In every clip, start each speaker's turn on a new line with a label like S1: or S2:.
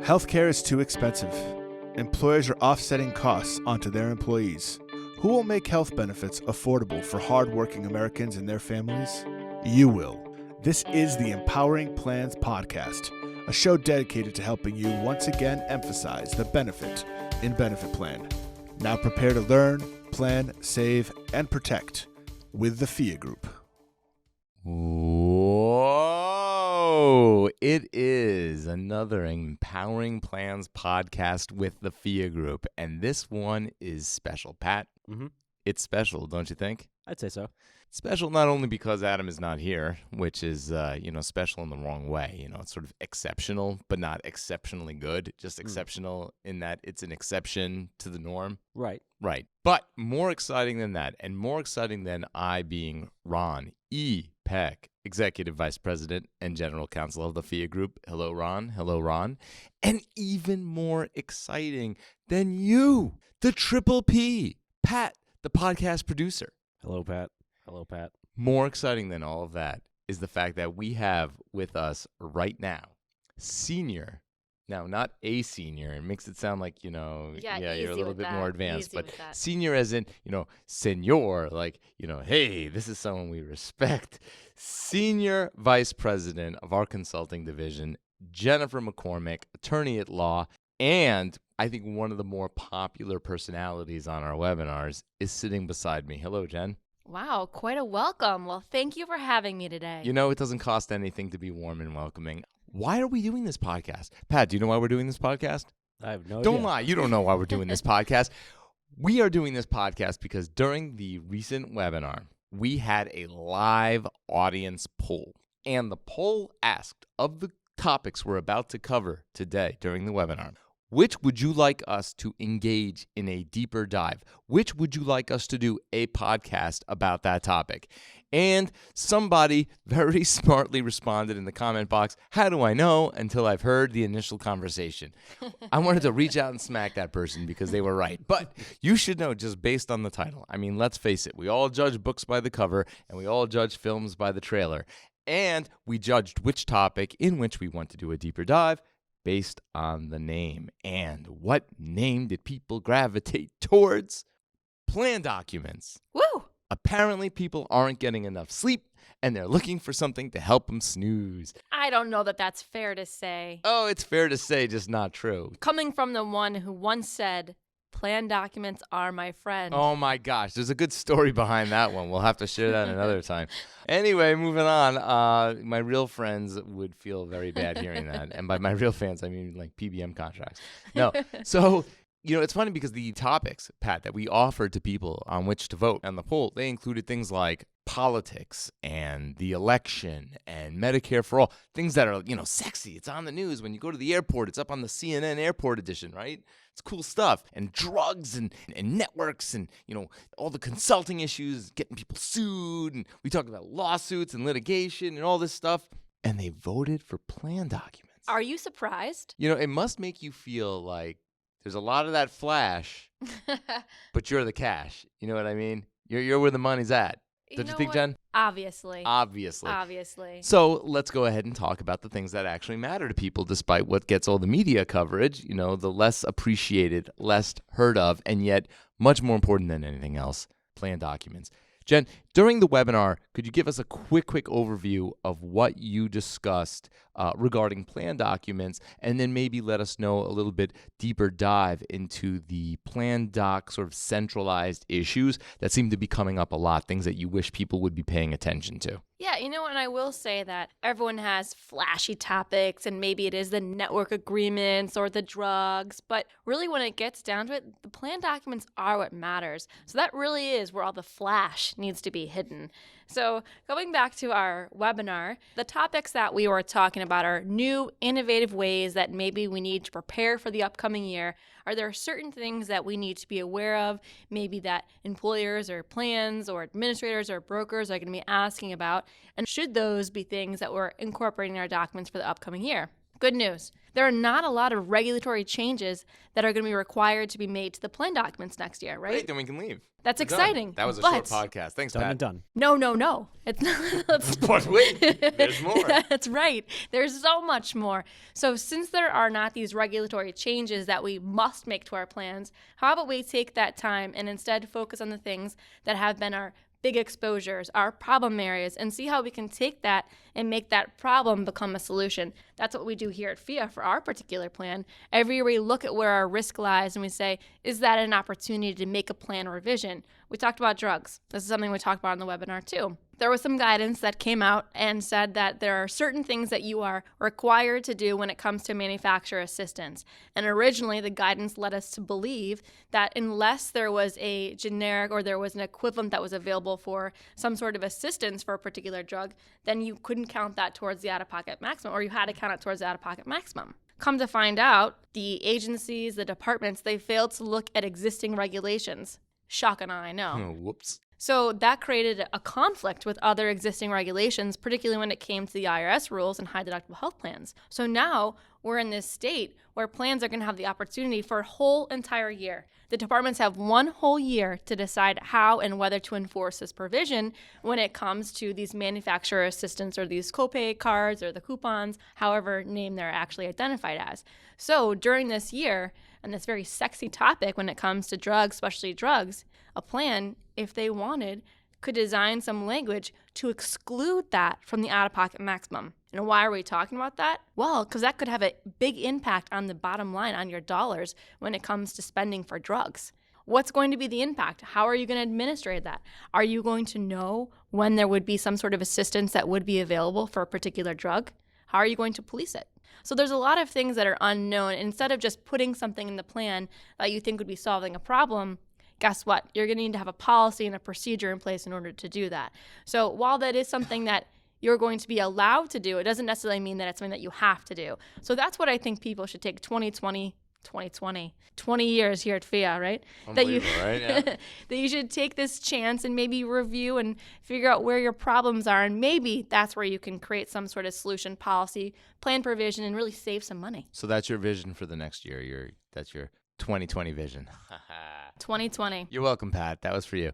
S1: Healthcare is too expensive. Employers are offsetting costs onto their employees. Who will make health benefits affordable for hardworking Americans and their families? You will. This is the Empowering Plans Podcast, a show dedicated to helping you once again emphasize the benefit in benefit plan. Now prepare to learn, plan, save, and protect with the Phia Group.
S2: Whoa! It is another Empowering Plans podcast with the Phia Group, and this one is special. Pat, It's special, don't you think?
S3: I'd say so.
S2: It's special not only because Adam is not here, which is, special in the wrong way. It's sort of exceptional, but not exceptionally good. Just exceptional in that it's an exception to the norm.
S3: Right.
S2: Right. But more exciting than that, and more exciting than I being Ron E. Peck, Executive Vice President and General Counsel of the Phia Group. Hello, Ron. Hello, Ron. And even more exciting than you, the Triple P, Pat, the podcast producer.
S3: Hello, Pat. Hello, Pat.
S2: More exciting than all of that is the fact that we have with us right now senior. Now, not a senior. It makes it sound like, you're a little bit more advanced. But senior as in, senor, like, hey, this is someone we respect. Senior Vice President of our consulting division, Jennifer McCormick, attorney at law, and I think one of the more popular personalities on our webinars is sitting beside me. Hello, Jen.
S4: Wow, quite a welcome. Well, thank you for having me today.
S2: It doesn't cost anything to be warm and welcoming. Why are we doing this podcast? Pat, do you know why we're doing this podcast?
S3: I have no idea.
S2: Don't lie. You don't know why we're doing this podcast. We are doing this podcast because during the recent webinar, we had a live audience poll. And the poll asked, of the topics we're about to cover today during the webinar, which would you like us to engage in a deeper dive? Which would you like us to do a podcast about that topic? And somebody very smartly responded in the comment box, how do I know until I've heard the initial conversation? I wanted to reach out and smack that person because they were right. But you should know just based on the title. I mean, let's face it. We all judge books by the cover and we all judge films by the trailer. And we judged which topic in which we want to do a deeper dive based on the name. And what name did people gravitate towards? Plan documents.
S4: Woo!
S2: Apparently, people aren't getting enough sleep, and they're looking for something to help them snooze.
S4: I don't know that that's fair to say.
S2: Oh, it's fair to say, just not true.
S4: Coming from the one who once said, plan documents are my friend.
S2: Oh my gosh, there's a good story behind that one. We'll have to share that another time. Anyway, moving on. My real friends would feel very bad hearing that. And by my real fans, I mean like PBM contracts. No. So, it's funny because the topics, Pat, that we offered to people on which to vote on the poll, they included things like politics and the election and Medicare for all, things that are, sexy. It's on the news. When you go to the airport, it's up on the CNN airport edition, right? It's cool stuff. And drugs and networks and, all the consulting issues, getting people sued. And we talked about lawsuits and litigation and all this stuff. And they voted for plan documents.
S4: Are you surprised?
S2: It must make you feel like there's a lot of that flash, but you're the cash. You know what I mean? You're where the money's at. Don't you think, Jen?
S4: Obviously.
S2: So let's go ahead and talk about the things that actually matter to people, despite what gets all the media coverage, the less appreciated, less heard of, and yet much more important than anything else, plan documents. Jen, during the webinar, could you give us a quick overview of what you discussed regarding plan documents, and then maybe let us know a little bit deeper dive into the plan doc sort of centralized issues that seem to be coming up a lot, things that you wish people would be paying attention to?
S4: Yeah, and I will say that everyone has flashy topics, and maybe it is the network agreements or the drugs, but really when it gets down to it, the plan documents are what matters. So that really is where all the flash needs to be hidden. So going back to our webinar, the topics that we were talking about are new, innovative ways that maybe we need to prepare for the upcoming year. Are there certain things that we need to be aware of, maybe that employers or plans or administrators or brokers are going to be asking about? And should those be things that we're incorporating in our documents for the upcoming year? Good news. There are not a lot of regulatory changes that are going to be required to be made to the plan documents next year, right?
S2: Great, then we can leave.
S4: That's
S2: We're done.
S4: exciting.
S2: That was a
S4: but
S2: short podcast. Thanks,
S3: Done
S2: Pat.
S3: and done.
S4: No. It's not.
S2: But wait, there's more.
S4: That's right. There's so much more. So since there are not these regulatory changes that we must make to our plans, how about we take that time and instead focus on the things that have been our big exposures, our problem areas, and see how we can take that and make that problem become a solution. That's what we do here at Phia for our particular plan. Every year we look at where our risk lies and we say, is that an opportunity to make a plan revision? We talked about drugs. This is something we talked about in the webinar too. There was some guidance that came out and said that there are certain things that you are required to do when it comes to manufacturer assistance. And originally, the guidance led us to believe that unless there was a generic or there was an equivalent that was available for some sort of assistance for a particular drug, then you couldn't count that towards the out-of-pocket maximum, or you had to count it towards the out-of-pocket maximum. Come to find out, the agencies, the departments, they failed to look at existing regulations. Shocking, I know.
S2: Oh, whoops.
S4: So that created a conflict with other existing regulations, particularly when it came to the IRS rules and high deductible health plans. So now we're in this state where plans are going to have the opportunity for a whole entire year. The departments have one whole year to decide how and whether to enforce this provision when it comes to these manufacturer assistance or these copay cards or the coupons, however name they're actually identified as. So during this year, and this very sexy topic when it comes to drugs, especially drugs, a plan, if they wanted, could design some language to exclude that from the out-of-pocket maximum. And why are we talking about that? Well, because that could have a big impact on the bottom line, on your dollars, when it comes to spending for drugs. What's going to be the impact? How are you going to administrate that? Are you going to know when there would be some sort of assistance that would be available for a particular drug? How are you going to police it? So there's a lot of things that are unknown. Instead of just putting something in the plan that you think would be solving a problem, guess what? You're going to need to have a policy and a procedure in place in order to do that. So while that is something that you're going to be allowed to do, it doesn't necessarily mean that it's something that you have to do. So that's what I think people should take 20 years here at Phia, right? That you,
S2: right? Yeah.
S4: that you should take this chance and maybe review and figure out where your problems are. And maybe that's where you can create some sort of solution, policy, plan provision, and really save some money.
S2: So that's your vision for the next year. That's your 2020 vision.
S4: 2020.
S2: You're welcome, Pat. That was for you.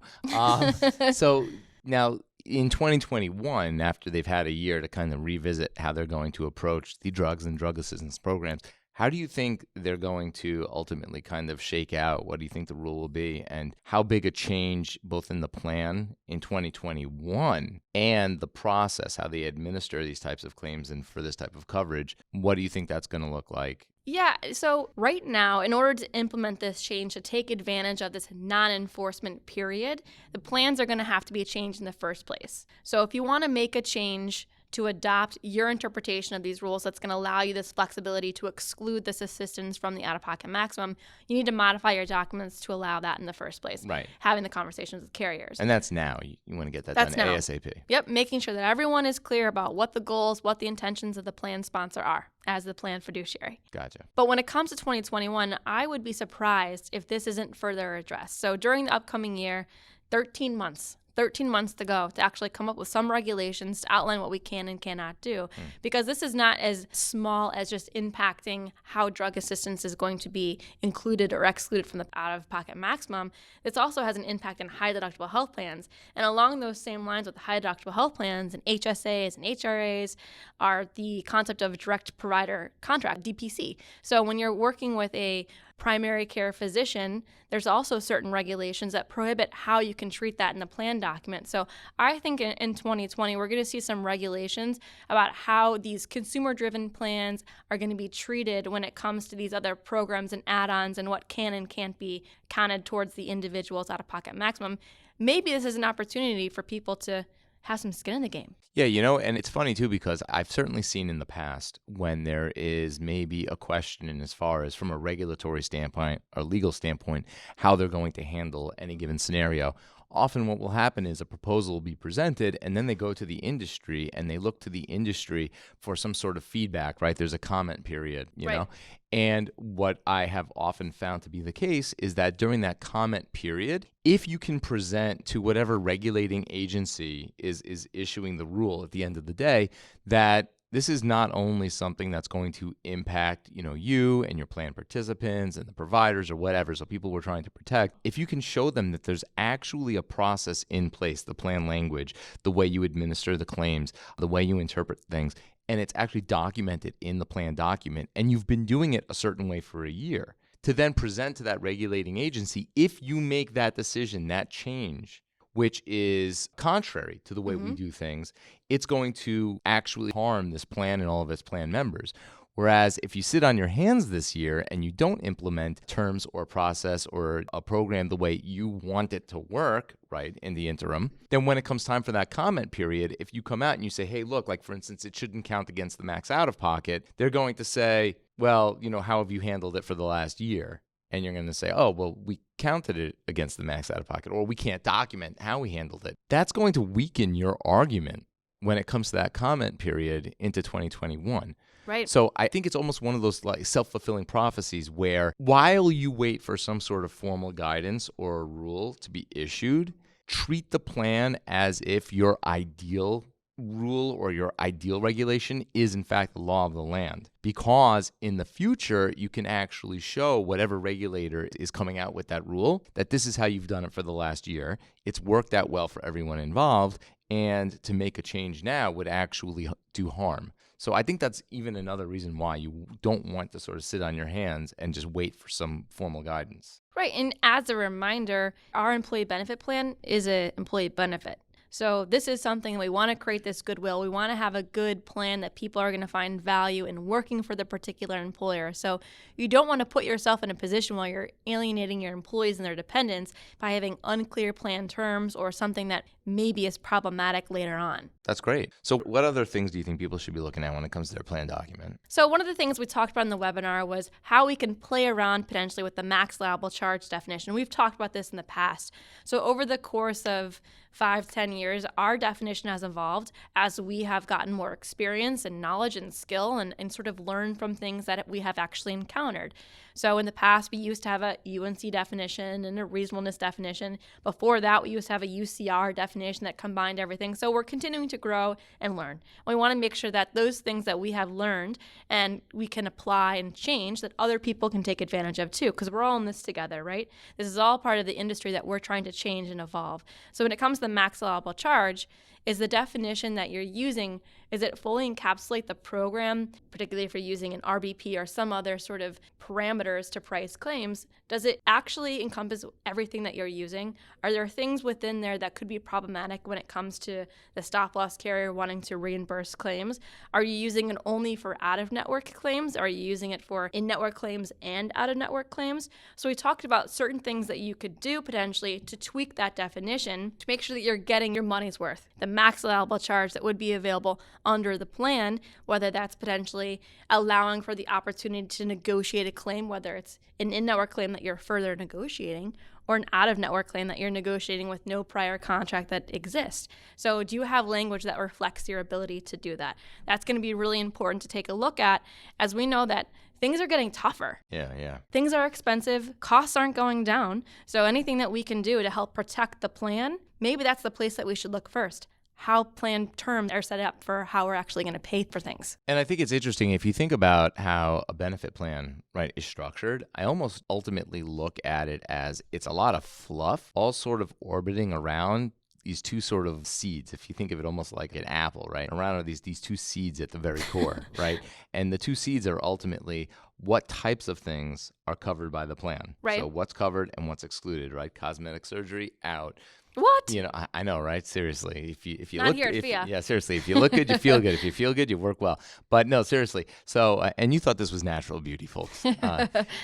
S2: So now in 2021, after they've had a year to kind of revisit how they're going to approach the drugs and drug assistance programs, how do you think they're going to ultimately kind of shake out? What do you think the rule will be? And how big a change both in the plan in 2021 and the process, how they administer these types of claims and for this type of coverage, what do you think that's going to look like?
S4: Yeah, so right now, in order to implement this change, to take advantage of this non-enforcement period, the plans are going to have to be changed in the first place. So if you want to make a change to adopt your interpretation of these rules that's going to allow you this flexibility to exclude this assistance from the out-of-pocket maximum, you need to modify your documents to allow that in the first place.
S2: Right.
S4: Having the conversations with carriers.
S2: And that's now. You want to get that
S4: That's
S2: done
S4: now.
S2: ASAP.
S4: Yep, making sure that everyone is clear about what the goals, what the intentions of the plan sponsor are as the plan fiduciary.
S2: Gotcha.
S4: But when it comes to 2021, I would be surprised if this isn't further addressed. So during the upcoming year, 13 months to go to actually come up with some regulations to outline what we can and cannot do. Because this is not as small as just impacting how drug assistance is going to be included or excluded from the out-of-pocket maximum. This also has an impact on high deductible health plans. And along those same lines with high deductible health plans and HSAs and HRAs are the concept of direct provider contract, DPC. So when you're working with a primary care physician, there's also certain regulations that prohibit how you can treat that in the plan document. So I think in 2020, we're going to see some regulations about how these consumer-driven plans are going to be treated when it comes to these other programs and add-ons and what can and can't be counted towards the individual's out-of-pocket maximum. Maybe this is an opportunity for people to have some skin in the game.
S2: Yeah, and it's funny too because I've certainly seen in the past when there is maybe a question in as far as from a regulatory standpoint or legal standpoint, how they're going to handle any given scenario. Often what will happen is a proposal will be presented and then they go to the industry and they look to the industry for some sort of feedback, right? There's a comment period, you know? And what I have often found to be the case is that during that comment period, if you can present to whatever regulating agency is issuing the rule at the end of the day that this is not only something that's going to impact, you and your plan participants and the providers or whatever, so people we're trying to protect. If you can show them that there's actually a process in place, the plan language, the way you administer the claims, the way you interpret things, and it's actually documented in the plan document, and you've been doing it a certain way for a year, to then present to that regulating agency, if you make that decision, that change, which is contrary to the way we do things, it's going to actually harm this plan and all of its plan members. Whereas if you sit on your hands this year and you don't implement terms or process or a program the way you want it to work, right, in the interim, then when it comes time for that comment period, if you come out and you say, hey, look, like for instance, it shouldn't count against the max out of pocket, they're going to say, well, how have you handled it for the last year? And you're going to say, oh, well, we counted it against the max out of pocket, or we can't document how we handled it. That's going to weaken your argument when it comes to that comment period into 2021.
S4: Right.
S2: So I think it's almost one of those like self-fulfilling prophecies where while you wait for some sort of formal guidance or a rule to be issued, treat the plan as if your ideal rule or your ideal regulation is in fact the law of the land, because in the future you can actually show whatever regulator is coming out with that rule that this is how you've done it for the last year. It's worked out well for everyone involved, and to make a change now would actually do harm. So I think that's even another reason why you don't want to sort of sit on your hands and just wait for some formal guidance.
S4: Right. And as a reminder, our employee benefit plan is an employee benefit. So this is something we want to create this goodwill. We want to have a good plan that people are going to find value in working for the particular employer. So you don't want to put yourself in a position where you're alienating your employees and their dependents by having unclear plan terms or something that maybe is problematic later on.
S2: That's great. So what other things do you think people should be looking at when it comes to their plan document?
S4: So one of the things we talked about in the webinar was how we can play around potentially with the max allowable charge definition. We've talked about this in the past. So over the course of 5-10 years, our definition has evolved as we have gotten more experience and knowledge and skill and sort of learned from things that we have actually encountered. So in the past, we used to have a UNC definition and a reasonableness definition. Before that, we used to have a UCR definition that combined everything. So we're continuing to grow and learn. We want to make sure that those things that we have learned and we can apply and change, that other people can take advantage of too, because we're all in this together, right? This is all part of the industry that we're trying to change and evolve. So when it comes to the max allowable charge, is the definition that you're using, is it fully encapsulate the program, particularly if you're using an RBP or some other sort of parameters to price claims? Does it actually encompass everything that you're using? Are there things within there that could be problematic when it comes to the stop-loss carrier wanting to reimburse claims? Are you using it only for out-of-network claims? Are you using it for in-network claims and out-of-network claims? So we talked about certain things that you could do potentially to tweak that definition to make sure that you're getting your money's worth. The max allowable charge that would be available under the plan, whether that's potentially allowing for the opportunity to negotiate a claim, whether it's an in-network claim that you're further negotiating or an out-of-network claim that you're negotiating with no prior contract that exists. So do you have language that reflects your ability to do that? That's going to be really important to take a look at, as we know that things are getting tougher.
S2: Yeah.
S4: Things are expensive. Costs aren't going down. So anything that we can do to help protect the plan, maybe that's the place that we should look first. How plan terms are set up for how we're actually going to pay for things.
S2: And I think it's interesting if you think about how a benefit plan, right, is structured. I almost ultimately look at it as it's a lot of fluff, all sort of orbiting around these two sort of seeds. If you think of it almost like an apple, right? Around are these two seeds at the very core, right? And the two seeds are ultimately what types of things are covered by the plan.
S4: Right.
S2: So what's covered and what's excluded, right? Cosmetic surgery, out.
S4: What?
S2: I know, right? Seriously, if you
S4: Not
S2: look,
S4: here at Phia.
S2: yeah, seriously, if you look good, you feel good. If you feel good, you work well. But no, seriously. So, and you thought this was natural beauty, folks.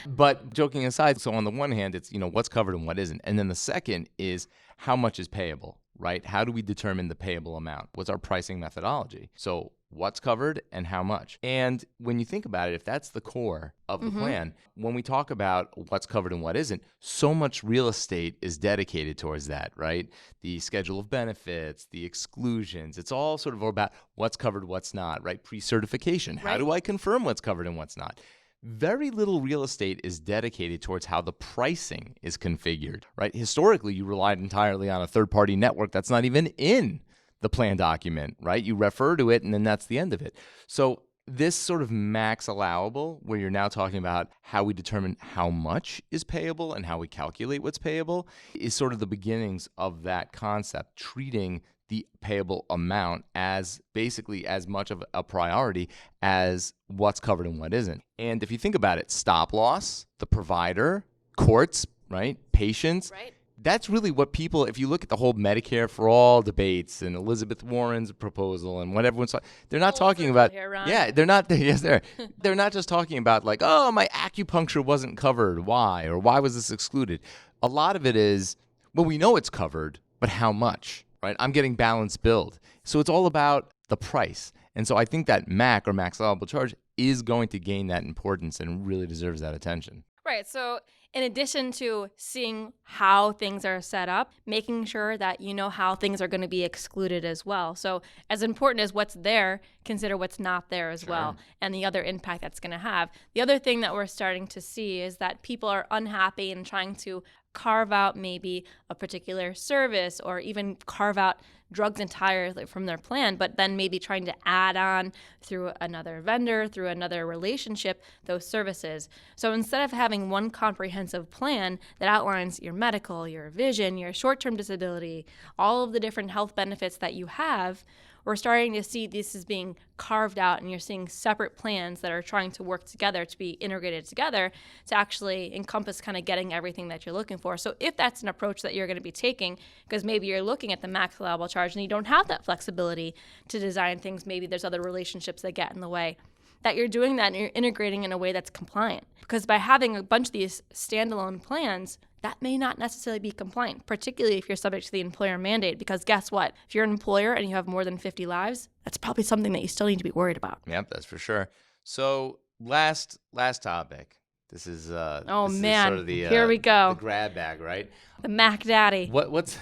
S2: But joking aside, so on the one hand, it's what's covered and what isn't, and then the second is how much is payable, right? How do we determine the payable amount? What's our pricing methodology? So what's covered and how much? And when you think about it, if that's the core of the plan, when we talk about what's covered and what isn't, so much real estate is dedicated towards that, right? The schedule of benefits, the exclusions, it's all sort of about what's covered, what's not, right? Pre-certification. How do I confirm what's covered and what's not? Very little real estate is dedicated towards how the pricing is configured, right? Historically, you relied entirely on a third-party network that's not even in the plan document, right? You refer to it, and then that's the end of it. So this sort of max allowable, where you're now talking about how we determine how much is payable and how we calculate what's payable, is sort of the beginnings of that concept, treating the payable amount as basically as much of a priority as what's covered and what isn't. And if you think about it, stop loss, the provider, courts, right, patients,
S4: Right.
S2: that's really what people, if you look at the whole Medicare for all debates and Elizabeth Warren's proposal and what everyone's talking, they're not
S4: Full
S2: talking
S4: circle
S2: about,
S4: here, Ron.
S2: yeah, they're not, yes, they're not just talking about like, oh, my acupuncture wasn't covered. Why? Or why was this excluded? A lot of it is, well, we know it's covered, but how much, right? I'm getting balanced billed. So it's all about the price. And so I think that MAC, or max allowable charge, is going to gain that importance and really deserves that attention.
S4: Right. So in addition to seeing how things are set up, making sure that you know how things are going to be excluded as well. So as important as what's there, consider what's not there as well, and the other impact that's going to have. The other thing that we're starting to see is that people are unhappy and trying to carve out maybe a particular service or even carve out drugs entirely from their plan, but then maybe trying to add on through another vendor, through another relationship, those services. So instead of having one comprehensive plan that outlines your medical, your vision, your short-term disability, all of the different health benefits that you have, we're starting to see this is being carved out, and you're seeing separate plans that are trying to work together to be integrated together to actually encompass kind of getting everything that you're looking for. So if that's an approach that you're going to be taking, because maybe you're looking at the max allowable charge and you don't have that flexibility to design things, maybe there's other relationships that get in the way, that you're doing that and you're integrating in a way that's compliant. Because by having a bunch of these standalone plans, that may not necessarily be compliant, particularly if you're subject to the employer mandate. Because guess what? If you're an employer and you have more than 50 lives, that's probably something that you still need to be worried about.
S2: Yep, that's for sure. So last topic. This is
S4: Oh,
S2: this
S4: man.
S2: is sort of the
S4: Here we go.
S2: the grab bag, right?
S4: The Mac Daddy.
S2: What's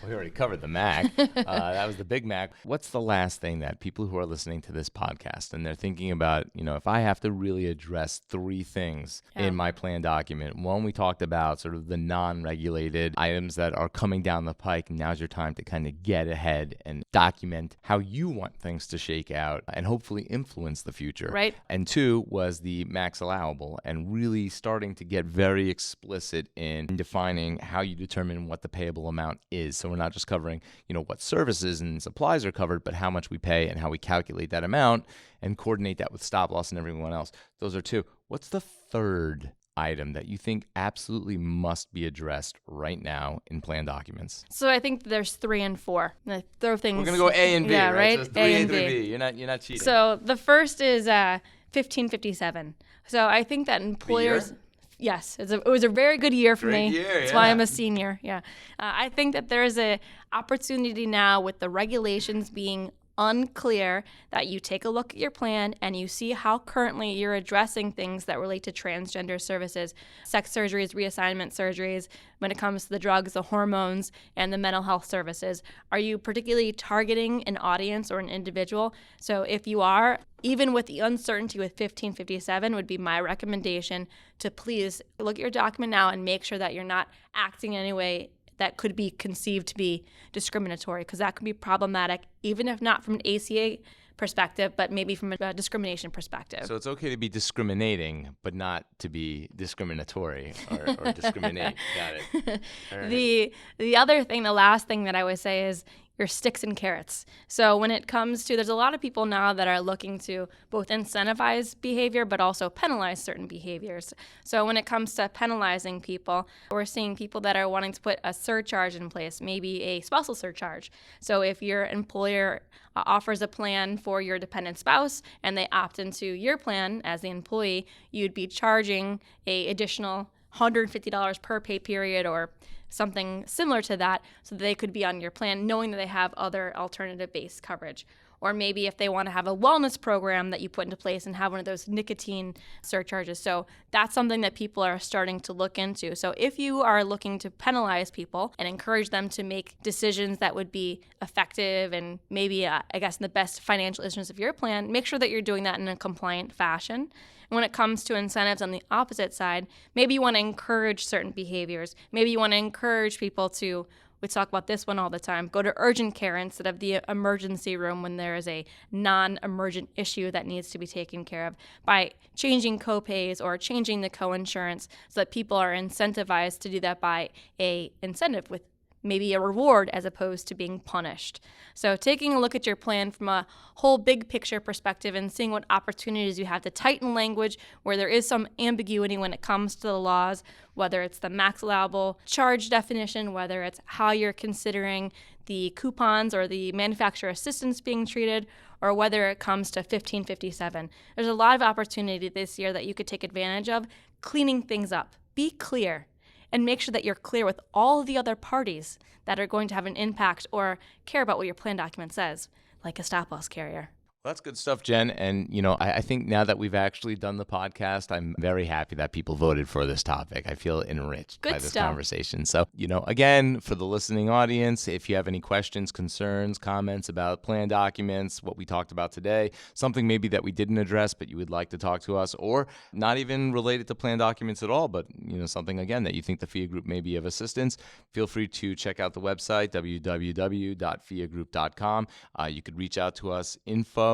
S2: we already covered the Mac. That was the Big Mac. What's the last thing that people who are listening to this podcast and they're thinking about, if I have to really address three things in my plan document? One, we talked about sort of the non-regulated items that are coming down the pike. Now's your time to kind of get ahead and document how you want things to shake out and hopefully influence the future.
S4: Right.
S2: And two was the max allowable, and really starting to get very explicit in defining how you determine what the payable amount is. So we're not just covering, what services and supplies are covered, but how much we pay and how we calculate that amount and coordinate that with stop loss and everyone else. Those are two. What's the third item that you think absolutely must be addressed right now in plan documents?
S4: So I think there's 3 and 4. I throw things.
S2: We're gonna go A and B,
S4: yeah,
S2: right? So it's 3A and
S4: 3B.
S2: 3B. You're not cheating.
S4: So the first is 1557. So I think that employers.
S2: year?
S4: Yes, it was a very good year for
S2: Great
S4: me.
S2: year,
S4: That's why
S2: yeah.
S4: I'm a senior. Yeah, I think that there's a opportunity now with the regulations being unclear that you take a look at your plan and you see how currently you're addressing things that relate to transgender services, sex surgeries, reassignment surgeries, when it comes to the drugs, the hormones, and the mental health services. Are you particularly targeting an audience or an individual? So if you are, even with the uncertainty with 1557 would be my recommendation to please look at your document now and make sure that you're not acting in any way that could be conceived to be discriminatory, because that could be problematic, even if not from an ACA perspective, but maybe from a discrimination perspective.
S2: So it's okay to be discriminating, but not to be discriminatory or discriminate. Got it. All right.
S4: The other thing, the last thing that I would say is your sticks and carrots. So when it comes to, there's a lot of people now that are looking to both incentivize behavior, but also penalize certain behaviors. So when it comes to penalizing people, we're seeing people that are wanting to put a surcharge in place, maybe a spousal surcharge. So if your employer offers a plan for your dependent spouse and they opt into your plan as the employee, you'd be charging a additional $150 per pay period or something similar to that, so that they could be on your plan knowing that they have other alternative-based coverage. Or maybe if they want to have a wellness program that you put into place and have one of those nicotine surcharges. So that's something that people are starting to look into. So if you are looking to penalize people and encourage them to make decisions that would be effective and maybe, in the best financial interest of your plan, make sure that you're doing that in a compliant fashion. And when it comes to incentives on the opposite side, maybe you want to encourage certain behaviors. Maybe you want to encourage people to We talk about this one all the time. Go to urgent care instead of the emergency room when there is a non-emergent issue that needs to be taken care of, by changing copays or changing the coinsurance so that people are incentivized to do that by a incentive with maybe a reward as opposed to being punished. So taking a look at your plan from a whole big picture perspective and seeing what opportunities you have to tighten language where there is some ambiguity when it comes to the laws, whether it's the max allowable charge definition, whether it's how you're considering the coupons or the manufacturer assistance being treated, or whether it comes to 1557. There's a lot of opportunity this year that you could take advantage of cleaning things up. Be clear. And make sure that you're clear with all the other parties that are going to have an impact or care about what your plan document says, like a stop-loss carrier.
S2: Well, that's good stuff, Jen. And, I think now that we've actually done the podcast, I'm very happy that people voted for this topic. I feel enriched by this conversation. So, again, for the listening audience, if you have any questions, concerns, comments about plan documents, what we talked about today, something maybe that we didn't address but you would like to talk to us, or not even related to plan documents at all, but, something, again, that you think the Phia Group may be of assistance, feel free to check out the website, www.phiagroup.com. You could reach out to us, info@phiagroup.com.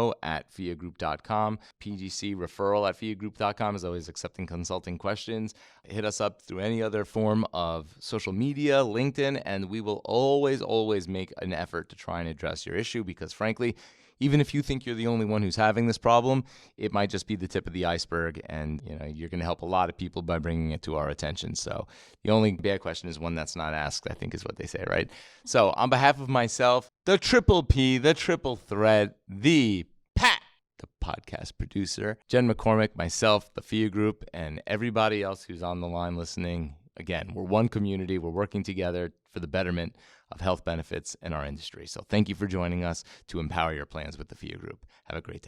S2: PGC referral at phiagroup.com is always accepting consulting questions. Hit us up through any other form of social media, LinkedIn, and we will always make an effort to try and address your issue because, frankly, even if you think you're the only one who's having this problem, it might just be the tip of the iceberg, and you're going to help a lot of people by bringing it to our attention. So the only bad question is one that's not asked, I think is what they say, right? So on behalf of myself, the triple P, the triple threat, the Pat, the podcast producer, Jen McCormick, myself, the Phia Group, and everybody else who's on the line listening, again, we're one community. We're working together for the betterment of health benefits in our industry. So thank you for joining us to empower your plans with the Phia Group. Have a great day.